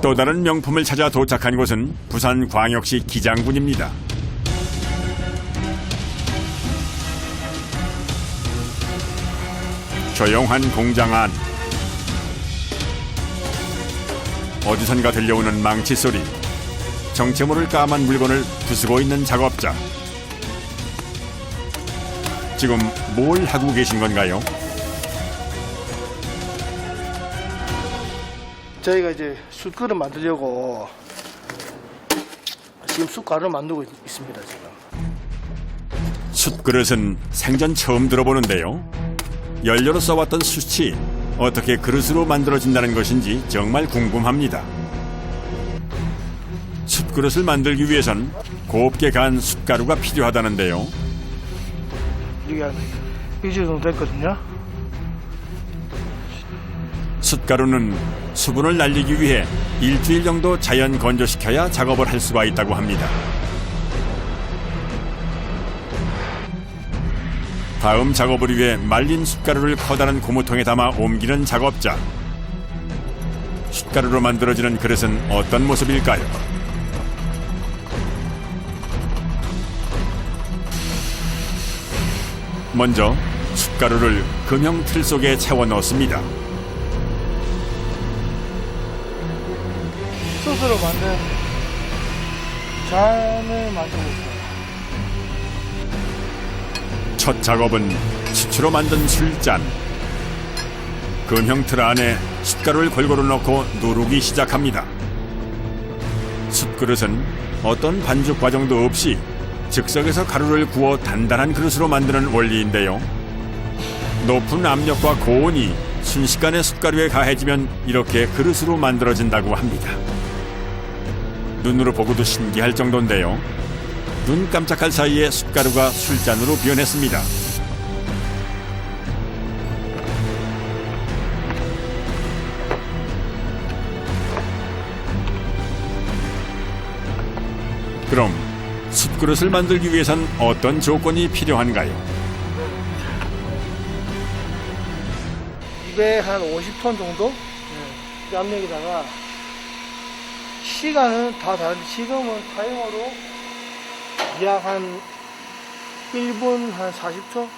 또 다른 명품을 찾아 도착한 곳은 부산광역시 기장군입니다. 조용한 공장 안. 어디선가 들려오는 망치 소리. 정체 모를 까만 물건을 부수고 있는 작업자. 지금 뭘 하고 계신 건가요? 저희가 이제 숯그릇 만들려고 지금 숯가루를 만들고 있습니다. 지금. 숯그릇은 생전 처음 들어보는데요. 연료로 써왔던 숯이 어떻게 그릇으로 만들어진다는 것인지 정말 궁금합니다. 숯그릇을 만들기 위해선 곱게 간 숯가루가 필요하다는데요. 이게 한 일주일 정도 됐거든요. 숯가루는 수분을 날리기 위해 일주일 정도 자연 건조시켜야 작업을 할 수가 있다고 합니다. 다음 작업을 위해 말린 숯가루를 커다란 고무통에 담아 옮기는 작업자. 숯가루로 만들어지는 그릇은 어떤 모습일까요? 먼저 숯가루를 금형 틀 속에 채워 넣습니다. 스스로 만든 잔을 만들고 있어요. 첫 작업은 숯으로 만든 술잔. 금형 틀 안에 숯가루를 골고루 넣고 누르기 시작합니다. 숯그릇은 어떤 반죽 과정도 없이 즉석에서 가루를 구워 단단한 그릇으로 만드는 원리인데요. 높은 압력과 고온이 순식간에 숯가루에 가해지면 이렇게 그릇으로 만들어진다고 합니다. 눈으로 보고도 신기할 정도인데요. 눈 깜짝할 사이에 숯가루가 술잔으로 변했습니다. 그럼 숯그릇을 만들기 위해선 어떤 조건이 필요한가요? 입에 한 50톤 정도? 네. 압력에다가 시간은 다 다른데 지금은 타이머로 약 한 1분 한 40초?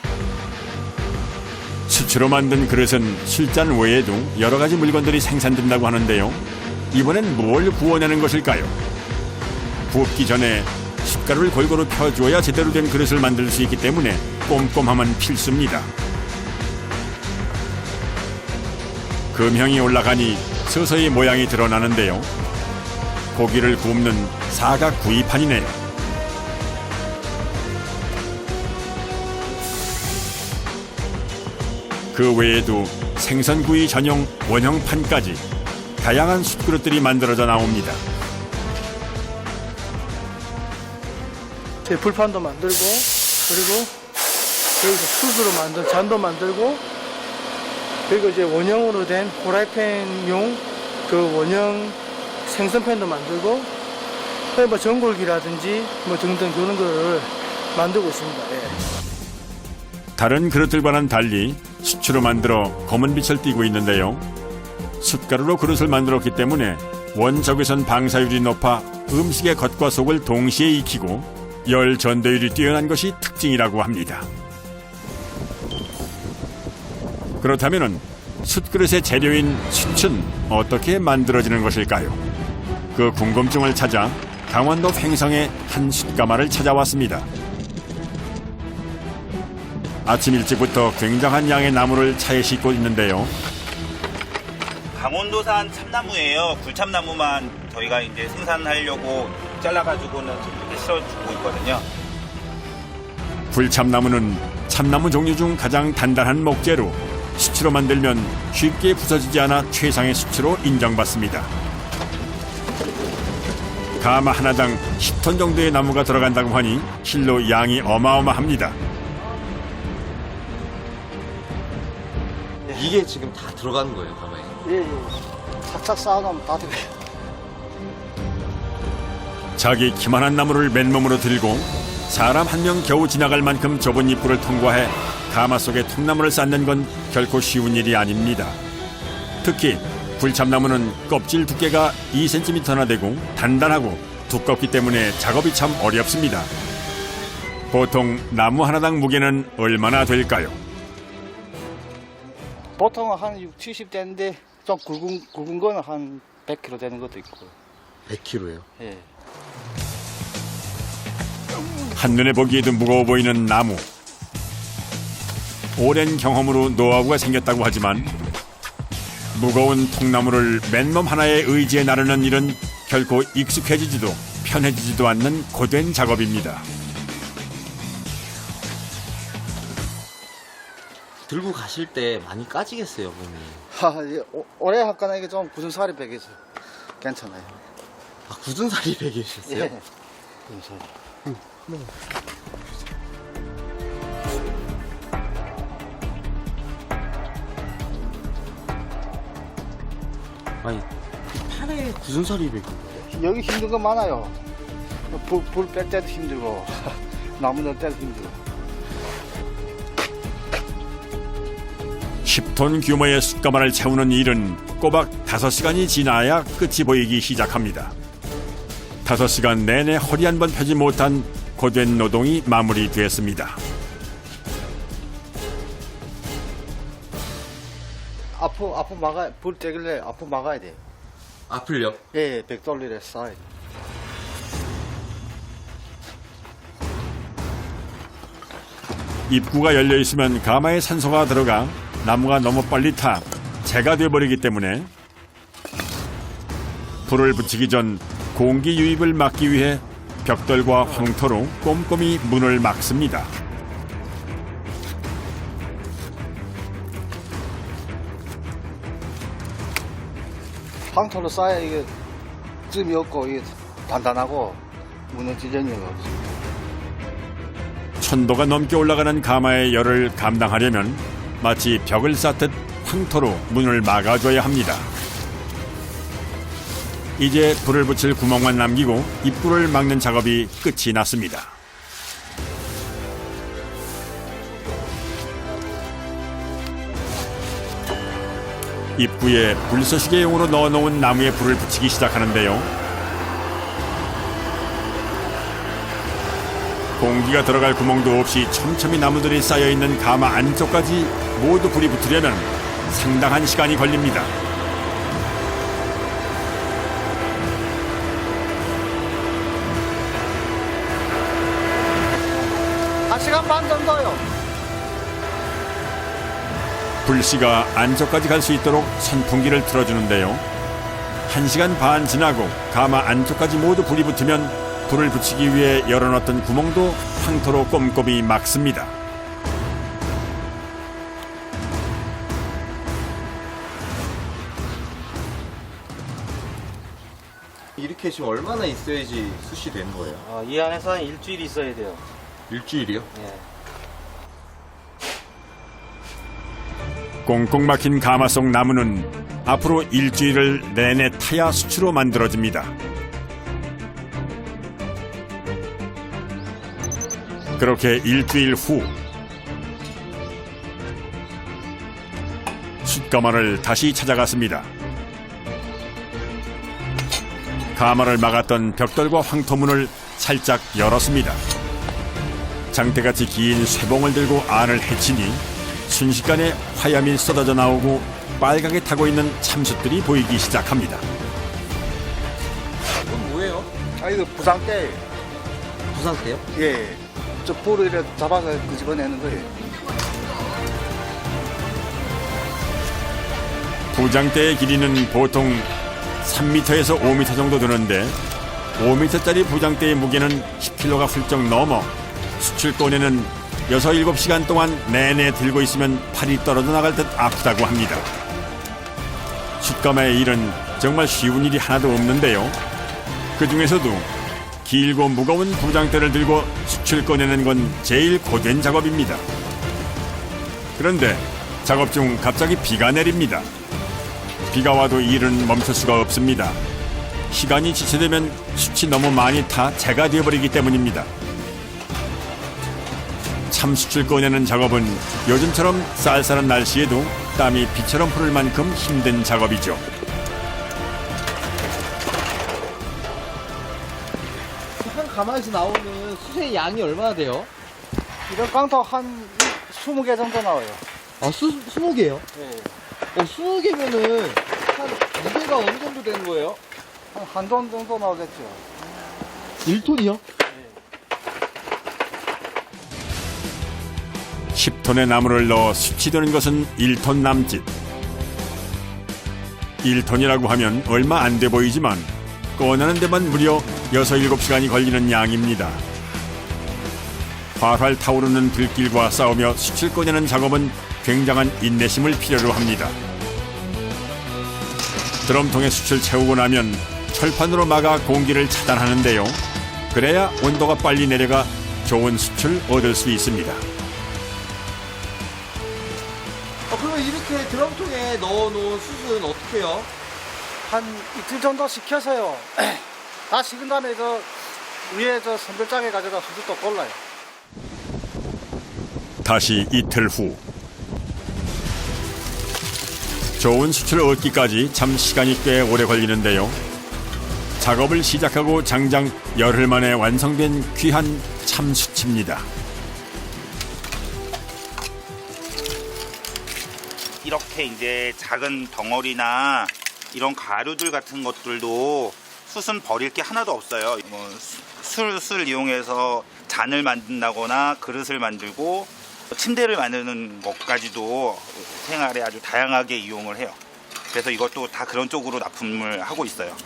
숯으로 만든 그릇은 술잔 외에도 여러 가지 물건들이 생산된다고 하는데요. 이번엔 뭘 구워내는 것일까요? 굽기 전에 숯가루를 골고루 펴주어야 제대로 된 그릇을 만들 수 있기 때문에 꼼꼼함은 필수입니다. 금형이 올라가니 서서히 모양이 드러나는데요. 고기를 굽는 사각 구이판이네요. 그 외에도 생선구이 전용 원형판까지 다양한 숯그릇들이 만들어져 나옵니다. 제 불판도 만들고, 그리고 여기서 숯으로 만든 잔도 만들고, 그리고 이제 원형으로 된 후라이팬용 그 원형 생선팬도 만들고, 뭐 전골기라든지 뭐 등등 그런 거를 만들고 있습니다. 예. 다른 그릇들과는 달리 숯으로 만들어 검은 빛을 띠고 있는데요. 숯가루로 그릇을 만들었기 때문에 원적외선 방사율이 높아 음식의 겉과 속을 동시에 익히고 열 전도율이 뛰어난 것이 특징이라고 합니다. 그렇다면 숯그릇의 재료인 숯은 어떻게 만들어지는 것일까요? 그 궁금증을 찾아 강원도 횡성의 한 숯가마를 찾아왔습니다. 아침 일찍부터 굉장한 양의 나무를 차에 싣고 있는데요. 강원도산 참나무예요. 굴참나무만 저희가 이제 생산하려고 잘라가지고는 이렇게 실어주고 있거든요. 굴참나무는 참나무 종류 중 가장 단단한 목재로 숯으로 만들면 쉽게 부서지지 않아 최상의 숯으로 인정받습니다. 가마 하나당 10톤 정도의 나무가 들어간다고 하니 실로 양이 어마어마합니다. 이게 지금 다 들어가는 거예요, 가마에? 예, 예. 착착 쌓아놓으면 다 돼요. 자기 키만한 나무를 맨몸으로 들고 사람 한 명 겨우 지나갈 만큼 좁은 입구를 통과해 가마 속에 통나무를 쌓는 건 결코 쉬운 일이 아닙니다. 특히 불참나무는 껍질 두께가 2cm나 되고 단단하고 두껍기 때문에 작업이 참 어렵습니다. 보통 나무 하나당 무게는 얼마나 될까요? 보통은 한 6, 70대인데 좀 굵은 거는 한 100kg 되는 것도 있고. 100kg요? 예. 한눈에 보기에도 무거워 보이는 나무. 오랜 경험으로 노하우가 생겼다고 하지만 무거운 통나무를 맨몸 하나에 의지해 나르는 일은 결코 익숙해지지도 편해지지도 않는 고된 작업입니다. 들고 가실 때 많이 까지겠어요, 몸이. 오래 할거나 이게 좀 굳은 살이 베개서 괜찮아요. 아, 굳은 살이 베개셨어요? 예. 굳은 살이. 아니, 팔에 굳은 살이 베개. 여기 힘든 거 많아요. 불 뺄 때도 힘들고, 나무 넣을 때도 힘들고. 10톤 규모의 숯가마를 채우는 일은 꼬박 5시간이 지나야 끝이 보이기 시작합니다. 5시간 내내 허리 한 번 펴지 못한 고된 노동이 마무리됐습니다. 앞으로 막아야, 불 떼길래 앞으로 막아야 돼. 앞을요? 예, 백돌리를 쌓아야 돼. 입구가 열려 있으면 가마에 산소가 들어가 나무가 너무 빨리 타 재가 되어버리기 때문에 불을 붙이기 전 공기 유입을 막기 위해 벽돌과 황토로 꼼꼼히 문을 막습니다. 황토로 쌓아야 이게 쯤이 없고, 이게 단단하고, 무너지전이 없어. 천도가 넘게 올라가는 가마의 열을 감당하려면 마치 벽을 쌓듯 황토로 문을 막아줘야 합니다. 이제 불을 붙일 구멍만 남기고 입구를 막는 작업이 끝이 났습니다. 입구에 불쏘시개용으로 넣어놓은 나무에 불을 붙이기 시작하는데요. 공기가 들어갈 구멍도 없이 촘촘히 나무들이 쌓여있는 가마 안쪽까지 모두 불이 붙으려면 상당한 시간이 걸립니다. 1시간 반 정도요. 불씨가 안쪽까지 갈 수 있도록 선풍기를 틀어주는데요. 1시간 반 지나고 가마 안쪽까지 모두 불이 붙으면 불을 붙이기 위해 열어놨던 구멍도 황토로 꼼꼼히 막습니다. 이렇게 지금 얼마나 있어야지 숯이 되는 거예요? 이 안에서 한 일주일 있어야 돼요. 일주일이요? 예. 꽁꽁 막힌 가마 속 나무는 앞으로 일주일을 내내 타야 숯으로 만들어집니다. 그렇게 일주일 후 숯가마를 다시 찾아갔습니다. 가마를 막았던 벽돌과 황토문을 살짝 열었습니다. 장대같이 긴 쇠봉을 들고 안을 헤치니 순식간에 화염이 쏟아져 나오고 빨갛게 타고 있는 참숯들이 보이기 시작합니다. 이건 뭐예요? 이거 부상대. 부상대요? 예. 저 불을 이렇게 잡아서 끄집어내는 거예요. 부장대의 길이는 보통 3m에서 5m 정도 되는데 5m짜리 부장대의 무게는 10kg가 훌쩍 넘어 숯을 꺼내는 6, 7시간 동안 내내 들고 있으면 팔이 떨어져 나갈 듯 아프다고 합니다. 숯가마의 일은 정말 쉬운 일이 하나도 없는데요. 그 중에서도 길고 무거운 부장대를 들고 숯을 꺼내는 건 제일 고된 작업입니다. 그런데 작업 중 갑자기 비가 내립니다. 비가 와도 일은 멈출 수가 없습니다. 시간이 지체되면 숯이 너무 많이 타 재가 되어버리기 때문입니다. 참숯을 꺼내는 작업은 요즘처럼 쌀쌀한 날씨에도 땀이 비처럼 흐를 만큼 힘든 작업이죠. 가마에서 나오는 수세의 양이 얼마나 돼요? 이런 깡통 한 20개 정도 나와요. 아, 20개요? 네. 20개면은 한 무게가 어느 정도 되는 거예요? 한 돈 정도 나오겠죠. 1톤이요? 10톤의 나무를 넣어 수치되는 것은 1톤 남짓. 1톤이라고 하면 얼마 안 돼 보이지만 꺼내는 데만 무려 6-7시간이 걸리는 양입니다. 활활 타오르는 불길과 싸우며 숯을 꺼내는 작업은 굉장한 인내심을 필요로 합니다. 드럼통에 숯을 채우고 나면 철판으로 막아 공기를 차단하는데요. 그래야 온도가 빨리 내려가 좋은 숯을 얻을 수 있습니다. 그러면 이렇게 드럼통에 넣어놓은 숯은 어떻게 해요? 한 이틀 정도 식혀서요. 다 식은 다음에 저 위에 저 선별장에 가져다 수도 또 골라요. 다시 이틀 후. 좋은 숯을 얻기까지 참 시간이 꽤 오래 걸리는데요. 작업을 시작하고 장장 열흘 만에 완성된 귀한 참숯입니다. 이렇게 이제 작은 덩어리나 이런 가루들 같은 것들도 숯은 버릴 게 하나도 없어요. 뭐 숯을 이용해서 잔을 만든다거나 그릇을 만들고 침대를 만드는 것까지도 생활에 아주 다양하게 이용을 해요. 그래서 이것도 다 그런 쪽으로 납품을 하고 있어요.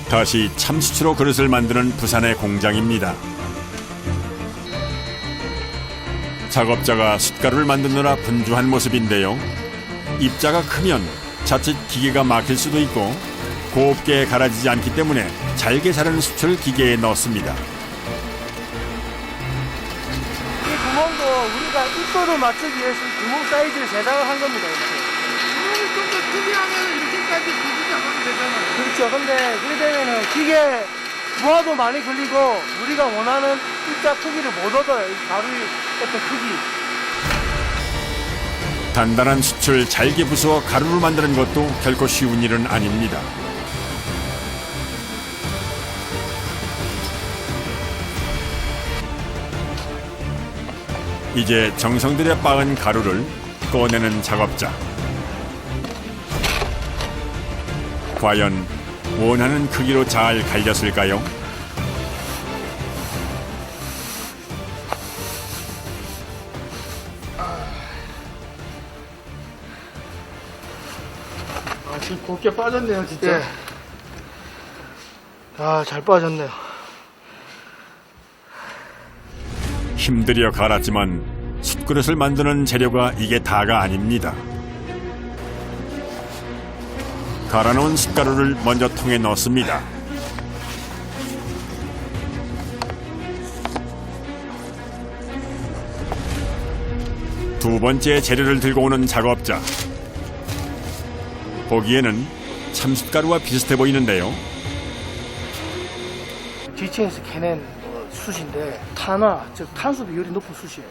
다시 참숯으로 그릇을 만드는 부산의 공장입니다. 작업자가 숯가루를 만드느라 분주한 모습인데요. 입자가 크면 자칫 기계가 막힐 수도 있고 곱게 갈아지지 않기 때문에 잘게 자른 숯을 기계에 넣습니다. 이 구멍도 우리가 입도를 맞추기 위해서 구멍 사이즈를 제작을 한 겁니다. 이렇게. 구멍이 좀 더 특이하면 이렇게까지 굵지 않아도 되잖아요. 그렇죠. 근데 그래 되면은 기계 부하도 많이 걸리고 우리가 원하는 입자 크기를 못 얻어요. 이 가루의 어떤 크기. 단단한 숯을 잘게 부수어 가루를 만드는 것도 결코 쉬운 일은 아닙니다. 이제 정성 들여 빻은 가루를 꺼내는 작업자. 과연 원하는 크기로 잘 갈렸을까요? 아, 지금 곱게 빠졌네요, 진짜. 아, 잘 빠졌네요. 힘들여 갈았지만 숯그릇을 만드는 재료가 이게 다가 아닙니다. 갈아놓은 숯가루를 먼저 통에 넣습니다. 두 번째 재료를 들고 오는 작업자. 보기에는 참숯가루와 비슷해 보이는데요. 지층에서 캐낸 숯인데 탄화, 즉 탄소 비율이 높은 숯이에요.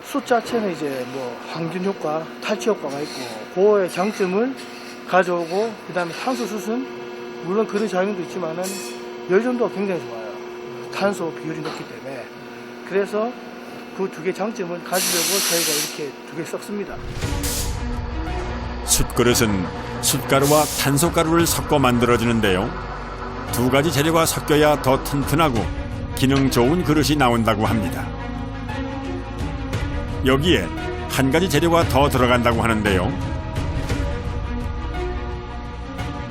숯 자체는 이제 뭐 항균 효과, 탈취 효과가 있고 그거의 장점을 가져오고 그다음에 탄소 숯은 물론 그런 작용도 있지만은 열전도가 굉장히 좋아요. 탄소 비율이 높기 때문에 그래서 그 두 개 장점을 가지려고 저희가 이렇게 두 개 썼습니다. 숯그릇은 숯가루와 탄소가루를 섞어 만들어지는데요. 두 가지 재료가 섞여야 더 튼튼하고 기능 좋은 그릇이 나온다고 합니다. 여기에 한 가지 재료가 더 들어간다고 하는데요.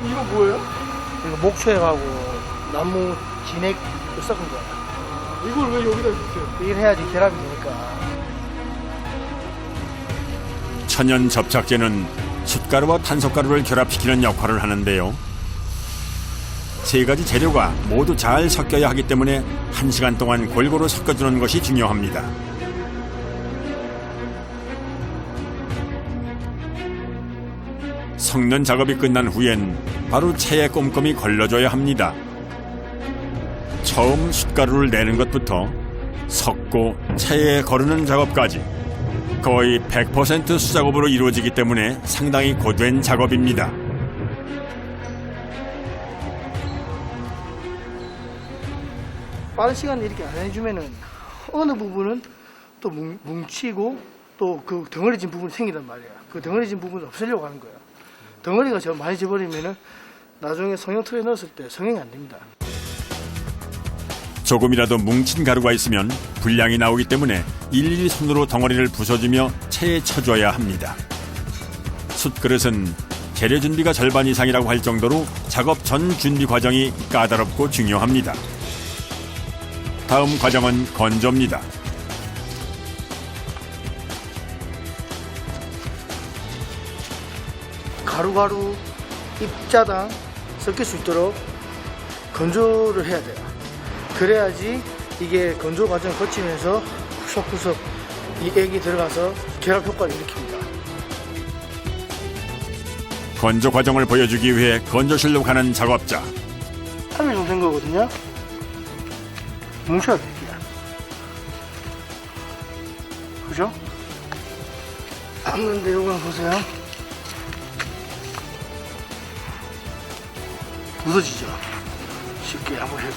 이거 뭐예요? 이거 목초액하고 나무 진액 섞은 거예요. 이걸 왜 여기다 주세요? 이걸 해야지 결합이 되니까. 천연 접착제는 숯가루와 탄소가루를 결합시키는 역할을 하는데요. 세 가지 재료가 모두 잘 섞여야 하기 때문에 1시간 동안 골고루 섞어주는 것이 중요합니다. 섞는 작업이 끝난 후엔 바로 체에 꼼꼼히 걸러줘야 합니다. 처음 숯가루를 내는 것부터 섞고 체에 거르는 작업까지 거의 100% 수작업으로 이루어지기 때문에 상당히 고된 작업입니다. 빠른 시간에 이렇게 안 해주면은 어느 부분은 또 뭉치고 또 그 덩어리진 부분이 생기단 말이야. 그 덩어리진 부분을 없애려고 하는 거야. 덩어리가 많이 져버리면은 나중에 성형 틀에 넣었을 때 성형이 안 됩니다. 조금이라도 뭉친 가루가 있으면 불량이 나오기 때문에 일일이 손으로 덩어리를 부숴주며 체에 쳐줘야 합니다. 숯그릇은 재료 준비가 절반 이상이라고 할 정도로 작업 전 준비 과정이 까다롭고 중요합니다. 다음 과정은 건조입니다. 가루가루 입자당 섞일 수 있도록 건조를 해야 돼요. 그래야지 이게 건조 과정을 거치면서 구석구석 이 액이 들어가서 결합 효과를 일으킵니다. 건조 과정을 보여주기 위해 건조실로 가는 작업자. 3일 정도 된 거거든요. 뭉쳐야 돼요. 그죠? 그런데 이거 보세요. 부서지죠? 쉽게 한번 해도.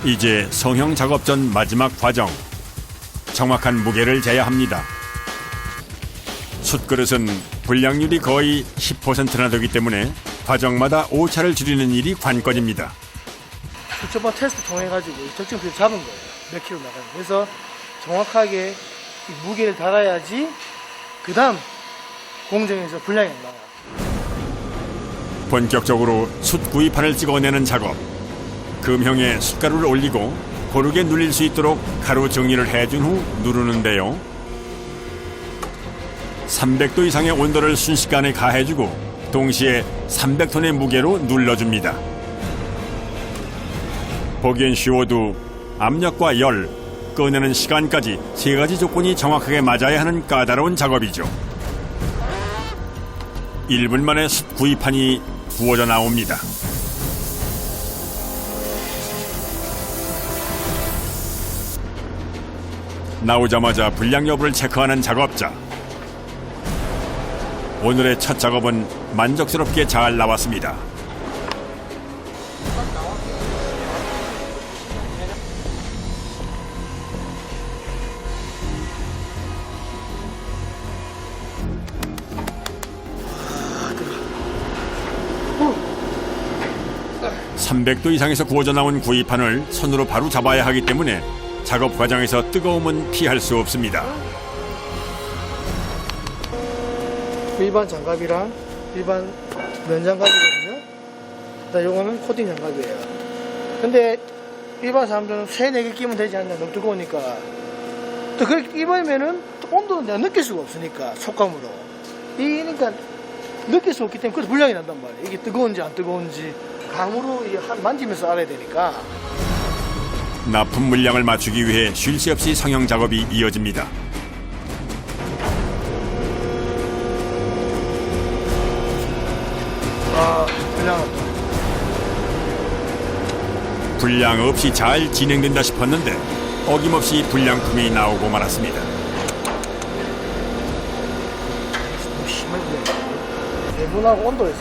이제 성형 작업 전 마지막 과정. 정확한 무게를 재야 합니다. 숯그릇은 불량률이 거의 10%나 되기 때문에 과정마다 오차를 줄이는 일이 관건입니다. 수초반 테스트 통해 가지고 적정 비율 잡은 거예요. 몇 킬로 나가는. 그래서 정확하게 이 무게를 달아야지 그 다음 공정에서 불량이 안 나와요. 본격적으로 숯 구이판을 찍어내는 작업. 금형에 숯가루를 올리고 고르게 눌릴 수 있도록 가루 정리를 해준 후 누르는데요. 300도 이상의 온도를 순식간에 가해주고 동시에 300톤의 무게로 눌러줍니다. 보기엔 쉬워도 압력과 열, 꺼내는 시간까지 세 가지 조건이 정확하게 맞아야 하는 까다로운 작업이죠. 1분 만에 숯 구이판이 구워져 나옵니다. 나오자마자 불량 여부를 체크하는 작업자. 오늘의 첫 작업은 만족스럽게 잘 나왔습니다. (300도) 이상에서 구워져 나온 구이판을 손으로 바로 잡아야 하기 때문에 작업 과정에서 뜨거움은 피할 수 없습니다. 일반 장갑이랑 일반 면 장갑이거든요. 요거는 코팅 장갑이에요. 근데 일반 사람들은 3-4개 끼면 되지 않냐, 너무 뜨거우니까. 또 그렇게 입으면은 또 온도는 내가 느낄 수가 없으니까, 촉감으로. 그러니까 느낄 수 없기 때문에 그래도 불량이 난단 말이에요. 이게 뜨거운지 안 뜨거운지 감으로 이게 만지면서 알아야 되니까. 납품 물량을 맞추기 위해 쉴 새 없이 성형 작업이 이어집니다. 불량하다. 불량 없이 잘 진행된다 싶었는데 어김없이 불량품이 나오고 말았습니다. 너무 심하게. 대분하고 온도에서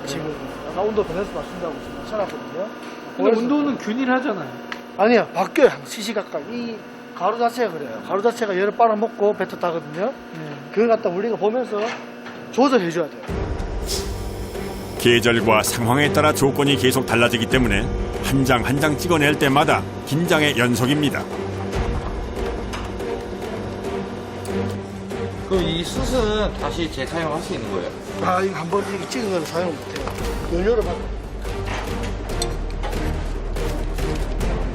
지금 아까 온도 변해서 맞춘다고 지금 찾았거든요. 근데 온도는 균일하잖아요. 아니요, 바뀌어요. 시시각각. 이 가루 자체가 그래요. 가루 자체가 열을 빨아먹고 뱉었다거든요. 그걸 갖다 우리가 보면서 조절해줘야 돼요. 계절과 상황에 따라 조건이 계속 달라지기 때문에 한 장 한 장 찍어낼 때마다 긴장의 연속입니다. 그럼 이 숯은 다시 재사용할 수 있는 거예요? 아, 이거 한번 이렇게 찍은 건 사용 못해요. 연료를 받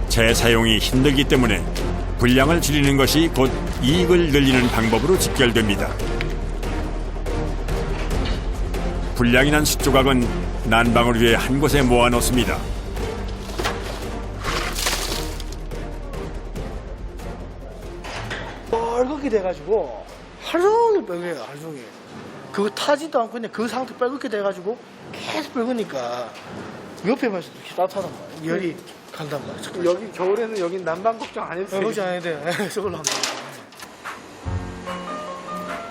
재사용이 힘들기 때문에 불량을 줄이는 것이 곧 이익을 늘리는 방법으로 직결됩니다. 불량이 난 숯 조각은 난방을 위해 한 곳에 모아놓습니다. 빨갛게 돼가지고 하루 종일 빨개요, 하루 종일. 그거 타지도 않고 그냥 그 상태 빨갛게 돼가지고 계속 빨으니까 옆에만 있어도 이렇게 따뜻하단 말이에요. 열이 간단 말이에요. 여기 겨울에는 여기 난방 걱정 안 해도 돼요. 걱정 안 해도 돼요. 저걸로 합니다.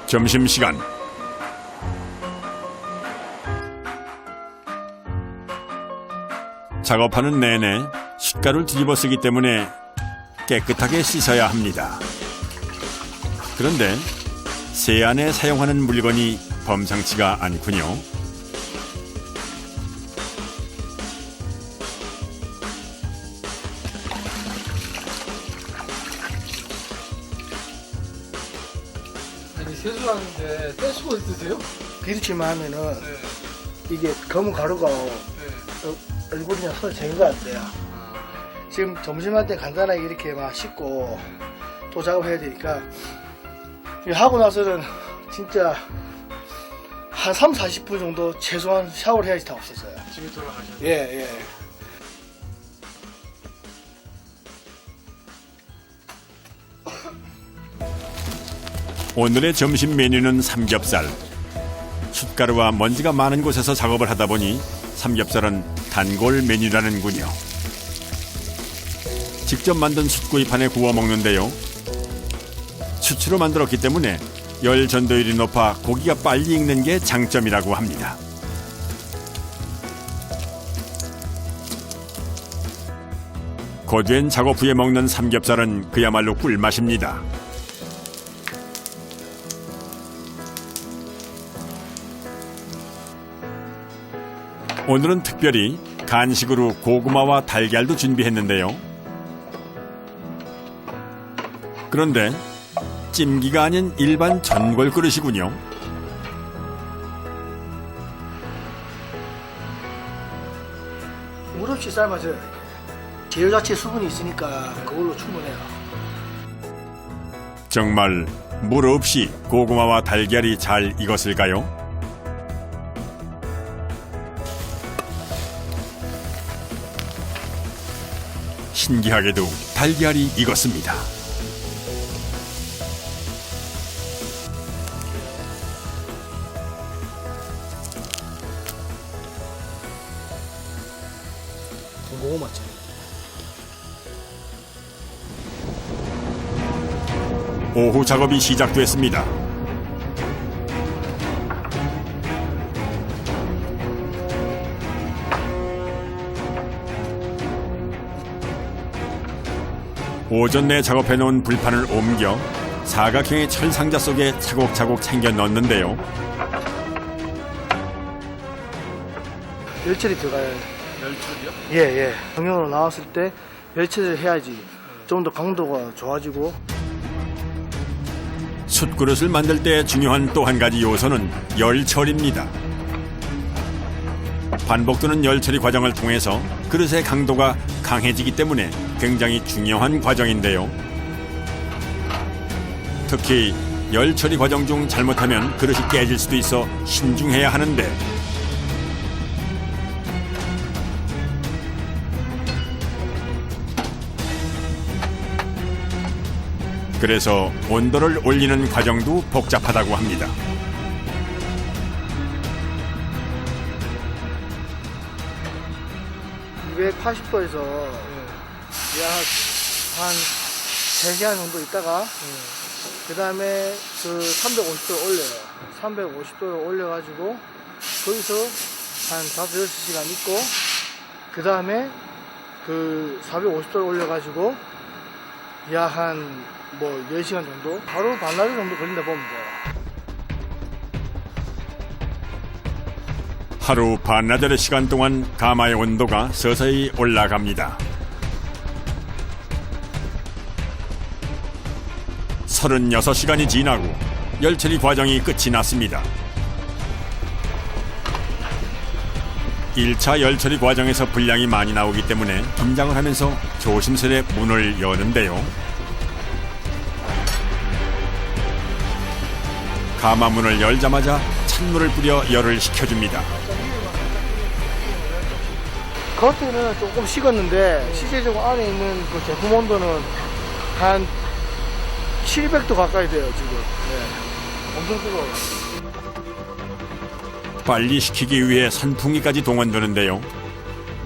점심시간. 작업하는 내내 숯가루를 뒤집어 쓰기 때문에 깨끗하게 씻어야 합니다. 그런데 세안에 사용하는 물건이 범상치가 않군요. 아니 세수하는데 떼수고 있으세요? 비루치만 하면은 이게 검은 가루가 얼굴이나 손에 제거가 안 돼요. 지금 점심할 때 간단하게 이렇게 막 씻고 또 작업해야 되니까 하고 나서는 진짜 한 3, 40분 정도 최소한 샤워를 해야지 다 없어져요. 집에 돌아가셔야 예, 예. 오늘의 점심 메뉴는 삼겹살. 숯가루와 먼지가 많은 곳에서 작업을 하다 보니 삼겹살은 단골 메뉴라는군요. 직접 만든 숯구이판에 구워 먹는데요. 숯으로 만들었기 때문에 열 전도율이 높아 고기가 빨리 익는 게 장점이라고 합니다. 고된 작업 후에 먹는 삼겹살은 그야말로 꿀맛입니다. 오늘은 특별히 간식으로 고구마와 달걀도 준비했는데요. 그런데 찜기가 아닌 일반 전골 그릇이군요. 물 없이 삶아줘요. 재료 자체 수분이 있으니까 그걸로 충분해요. 정말 물 없이 고구마와 달걀이 잘 익었을까요? 신기하게도 달걀이 익었습니다. 고구마 맛죠. 오후 작업이 시작됐습니다. 오전 내 작업해놓은 불판을 옮겨 사각형의 철 상자 속에 차곡차곡 챙겨 넣는데요. 멸치리 들어가요. 멸치요? 예, 예. 경영으로 나왔을 때 멸치를 해야지 좀 더 강도가 좋아지고. 숯그릇을 만들 때 중요한 또 한 가지 요소는 열처리입니다. 반복되는 열처리 과정을 통해서 그릇의 강도가 강해지기 때문에 굉장히 중요한 과정인데요. 특히 열처리 과정 중 잘못하면 그릇이 깨질 수도 있어 신중해야 하는데 그래서 온도를 올리는 과정도 복잡하다고 합니다. 네. 280도에서 한 3시간 정도 있다가 그 다음에 그 350도를 올려요. 350도를 올려가지고 거기서 한 5-6시간 있고 그 다음에 그 450도를 올려가지고 약 한 10시간 정도? 하루 반나절 정도 걸린다 보면 돼요. 하루 반나절의 시간 동안 가마의 온도가 서서히 올라갑니다. 36시간이 지나고 열처리 과정이 끝이 났습니다. 1차 열처리 과정에서 분량이 많이 나오기 때문에 긴장을 하면서 조심스레 문을 여는데요. 가마 문을 열자마자 찬물을 뿌려 열을 식혀줍니다. 겉에는 조금 식었는데 실제적으로 안에 있는 그 제품 온도는 한 700도 가까이 돼요 지금. 네. 엄청 뜨거워요. 빨리 식히기 위해 선풍기까지 동원되는데요.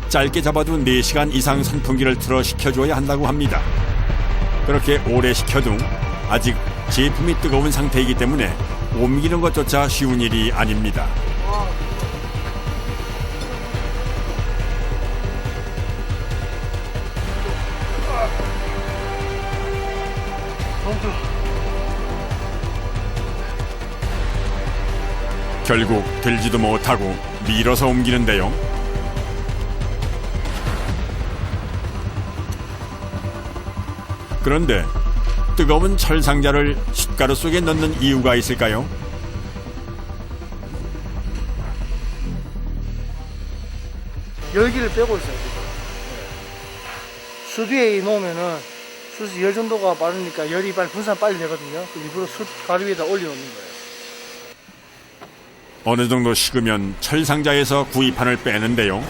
짧게 잡아도 4시간 이상 선풍기를 틀어 식혀줘야 한다고 합니다. 그렇게 오래 식혀도 아직 제품이 뜨거운 상태이기 때문에 옮기는 것조차 쉬운 일이 아닙니다. 결국 들지도 못하고 밀어서 옮기는데요. 그런데 뜨거운 철상자를 숯가루 속에 넣는 이유가 있을까요? 열기를 빼고 있어요, 지금. 숯 위에 놓으면은 숯이 열 정도가 빠르니까 열이 빨리 분산 빨리 되거든요. 일부러 숯 가루 위에다 올려놓는 거예요. 어느 정도 식으면 철상자에서 구이판을 빼는데요.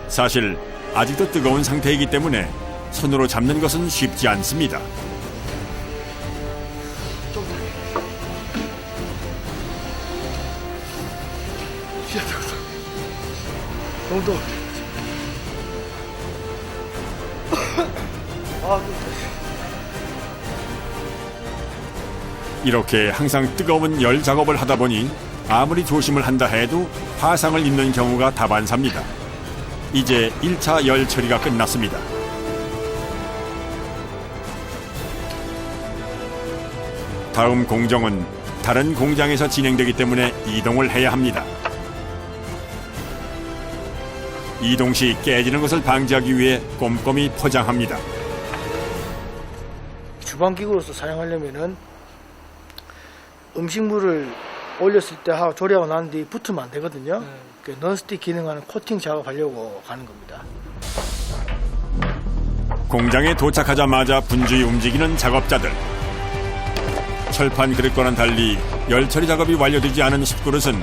사실 아직도 뜨거운 상태이기 때문에 손으로 잡는 것은 쉽지 않습니다. 너무 더워. 이렇게 항상 뜨거운 열 작업을 하다 보니 아무리 조심을 한다 해도 화상을 입는 경우가 다반사입니다. 이제 1차 열 처리가 끝났습니다. 다음 공정은 다른 공장에서 진행되기 때문에 이동을 해야 합니다. 이동 시 깨지는 것을 방지하기 위해 꼼꼼히 포장합니다. 주방기구로서 사용하려면은 음식물을 올렸을 때 하고 조리하고 난 뒤에 붙으면 안 되거든요. 그 넌스틱 기능하는 코팅 작업하려고 가는 겁니다. 공장에 도착하자마자 분주히 움직이는 작업자들. 철판 그릇과는 달리 열 처리 작업이 완료되지 않은 숯그릇은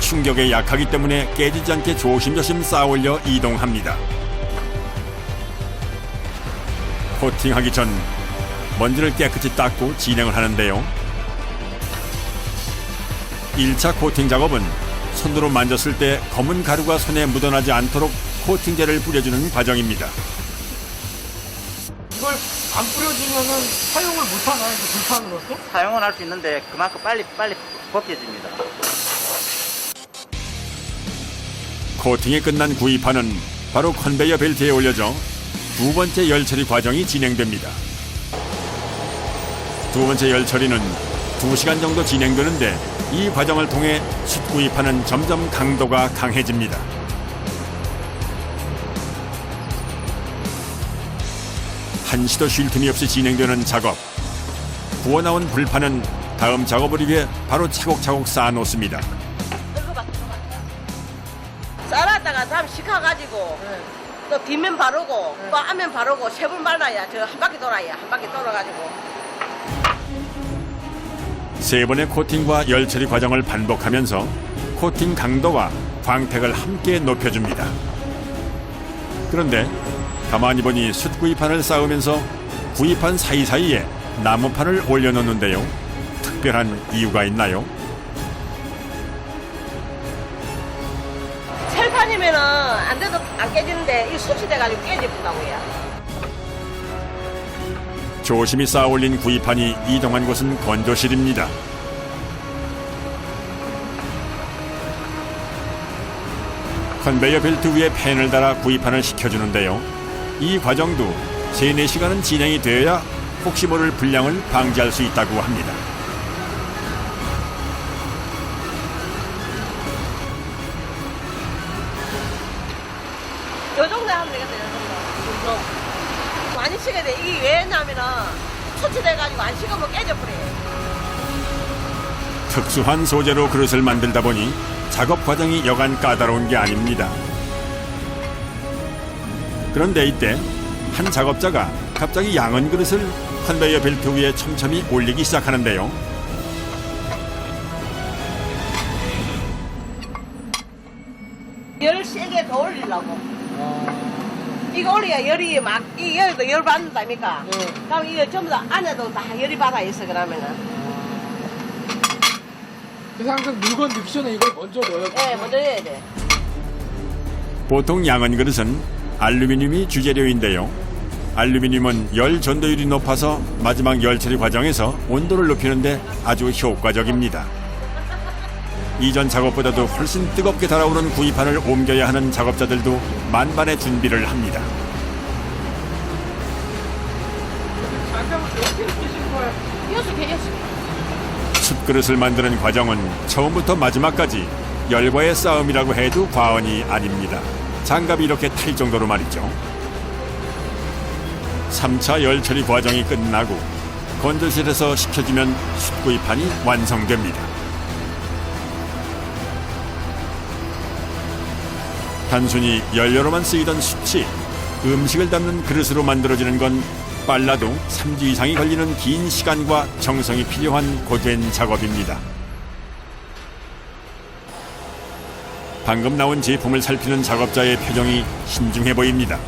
충격에 약하기 때문에 깨지지 않게 조심조심 쌓아올려 이동합니다. 코팅하기 전 먼지를 깨끗이 닦고 진행을 하는데요. 1차 코팅 작업은 손으로 만졌을 때 검은 가루가 손에 묻어나지 않도록 코팅제를 뿌려주는 과정입니다. 이걸 안 뿌려주면은 사용을 못하나요? 불판으로서? 사용은 할 수 있는데 그만큼 빨리 벗겨집니다. 코팅이 끝난 구이판은 바로 컨베이어 벨트에 올려져 두 번째 열 처리 과정이 진행됩니다. 두 번째 열 처리는 2시간 정도 진행되는데 이 과정을 통해 숯구이판은 점점 강도가 강해집니다. 한시도 쉴 틈이 없이 진행되는 작업. 구워나온 불판은 다음 작업을 위해 바로 차곡차곡 쌓아놓습니다. 썰었다가 다음 식혀가지고 또 뒷면 바르고 또 앞면 바르고 세 번 말라야 저 한 바퀴 돌아야 한 바퀴 돌아가지고. 세 번의 코팅과 열 처리 과정을 반복하면서 코팅 강도와 광택을 함께 높여줍니다. 그런데 가만히 보니 숯구이판을 쌓으면서 구이판 사이사이에 나무판을 올려놓는데요. 특별한 이유가 있나요? 철판이면은 안 돼도 안 깨지는데 이 숯이 돼가지고 깨지더라고요. 조심히 쌓아올린 구이판이 이동한 곳은 건조실입니다. 컨베이어 벨트 위에 팬을 달아 구이판을 식혀주는데요. 이 과정도 3-4시간은 진행이 되어야 혹시 모를 불량을 방지할 수 있다고 합니다. 요 정도 하면 되겠어요. 요 정도. 많이 식어야 돼. 이게 왜냐면은 숯이 돼가지고 안 식으면 깨져버려요. 특수한 소재로 그릇을 만들다 보니 작업 과정이 여간 까다로운 게 아닙니다. 그런데 이때 한 작업자가 갑자기 양은 그릇을 컨베이어 벨트 위에 촘촘히 올리기 시작하는데요. 열을 세게 더 올리려고. 이거 올려야 열이 막, 이 열도 열 받는다니까. 그럼 이거 전부 다 안에도 다 열이 받아 있어, 그러면은. 그래서 항상 물건 넣기 전에 이걸 먼저 넣어야 네, 먼저 해야 돼. 보통 양은 그릇은 알루미늄이 주재료인데요. 알루미늄은 열 전도율이 높아서 마지막 열 처리 과정에서 온도를 높이는데 아주 효과적입니다. 이전 작업보다도 훨씬 뜨겁게 달아오른 구이판을 옮겨야 하는 작업자들도 만반의 준비를 합니다. 돼. 숯그릇을 만드는 과정은 처음부터 마지막까지 열과의 싸움이라고 해도 과언이 아닙니다. 장갑이 이렇게 탈 정도로 말이죠. 3차 열 처리 과정이 끝나고 건조실에서 식혀지면 숯구이판이 완성됩니다. 단순히 연료로만 쓰이던 숯이 음식을 담는 그릇으로 만들어지는 건 빨라도 3주 이상이 걸리는 긴 시간과 정성이 필요한 고된 작업입니다. 방금 나온 제품을 살피는 작업자의 표정이 신중해 보입니다.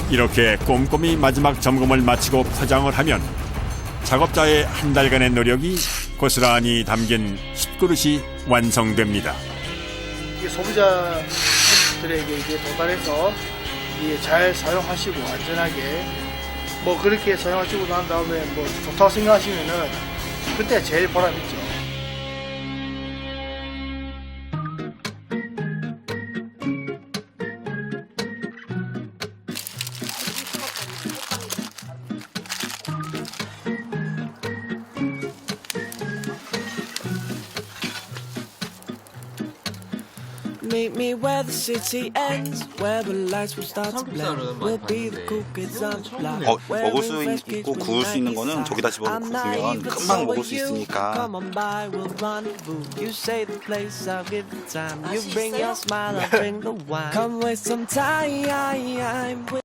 이렇게 꼼꼼히 마지막 점검을 마치고 포장을 하면 작업자의 한 달간의 노력이 고스란히 담긴 숯그릇이 완성됩니다. 이게 소비자들에게 이게 도달해서 이게 잘 사용하시고 안전하게 뭐 그렇게 사용하시고 난 다음에 뭐 좋다고 생각하시면은 그때 제일 보람있죠. Meet me where the city ends, where the lights will start to blend. 삼겹살은 We'll 많이 be the 봤는데 cool kids on the block. 먹을 수 있고 구울 수 있는 거는 저기다 집어넣고 구우면 금방 먹을 수 있으니까. Come on by, we'll rendezvous. You say the place, I'll give the time. You bring your smile, I'll bring the wine. Come waste some time.